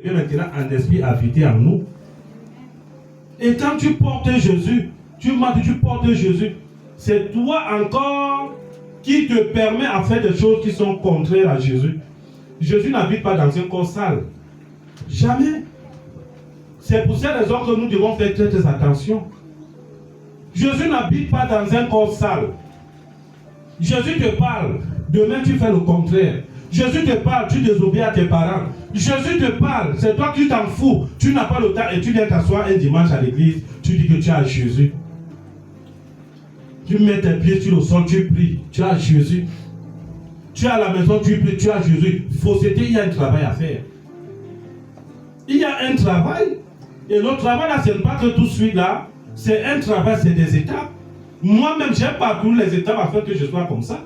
Et maintenant, un esprit habité en nous. Et quand tu portes Jésus, tu portes Jésus, c'est toi encore qui te permet à faire des choses qui sont contraires à Jésus. Jésus n'habite pas dans un corps sale. Jamais. C'est pour cette raison que nous devons faire très attention. Jésus n'habite pas dans un corps sale. Jésus te parle, demain tu fais le contraire. Jésus te parle, tu désobéis à tes parents. Jésus te parle, c'est toi qui t'en fous. Tu n'as pas le temps et tu viens t'asseoir un dimanche à l'église, tu dis que tu as Jésus. Tu mets tes pieds sur le sol, tu pries, tu as Jésus. Tu es à la maison, tu pries, tu as Jésus. Fausseté, il y a un travail à faire. Il y a un travail. Et le travail là, ce n'est pas que tout de suite là. C'est un travail, c'est des étapes. Moi-même, j'ai parcouru les étapes afin que je sois comme ça.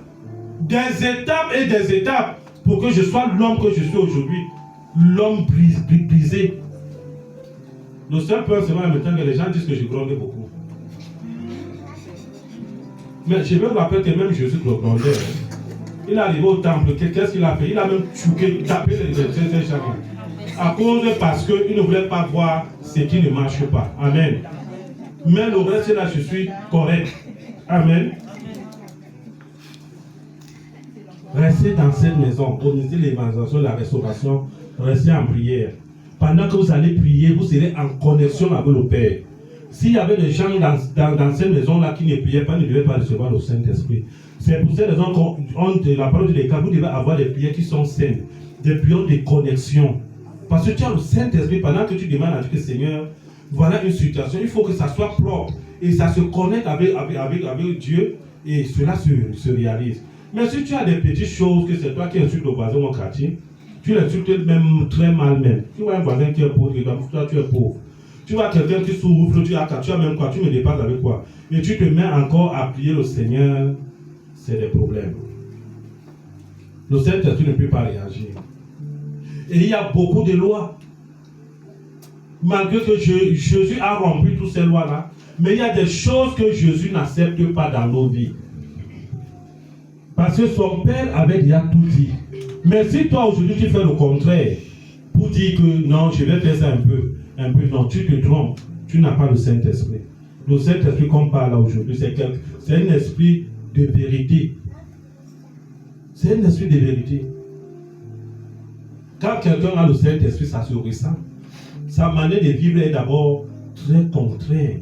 Des étapes et des étapes pour que je sois l'homme que je suis aujourd'hui. L'homme brisé. Le seul problème, c'est maintenant que les gens disent que je gronde beaucoup. Mais je me rappelle que même Jésus grondait. Il est arrivé au temple, qu'est-ce qu'il a fait? Il a même tapé les gens. À cause parce qu'il ne voulait pas voir ce qui ne marche pas. Amen. Mais le reste là, je suis correct. Amen. Restez dans cette maison, organisez l'évangélisation, la restauration, restez en prière. Pendant que vous allez prier, vous serez en connexion avec le Père. S'il y avait des gens dans cette maison-là qui ne priaient pas, ne devaient pas recevoir le Saint-Esprit. C'est pour cette raison qu'on la parole de l'État, vous devez avoir des prières qui sont saines, des prières de connexion. Parce que tu as le Saint-Esprit, pendant que tu demandes à Dieu, Seigneur, voilà une situation, il faut que ça soit propre. Et ça se connecte avec Dieu, et cela se réalise. Mais si tu as des petites choses, que c'est toi qui insultes le voisin au quartier, tu l'insultes même très mal même. Tu vois un voisin qui est pauvre, toi tu es pauvre. Tu vois quelqu'un qui souffre, tu as même quoi, tu me dépasses avec quoi. Et tu te mets encore à prier le Seigneur, c'est des problèmes. Le Saint-Esprit ne peut pas réagir. Et il y a beaucoup de lois. Malgré que Jésus a rempli toutes ces lois-là, mais il y a des choses que Jésus n'accepte pas dans nos vies. Parce que son Père avait déjà tout dit. Mais si toi aujourd'hui tu fais le contraire, pour dire que non, je vais faire ça un peu, non, tu te trompes. Tu n'as pas le Saint-Esprit. Le Saint-Esprit qu'on parle là aujourd'hui, c'est un esprit de vérité. C'est un esprit de vérité. Quand quelqu'un a le Saint-Esprit, ça se ressent. Sa manière de vivre est d'abord très contraire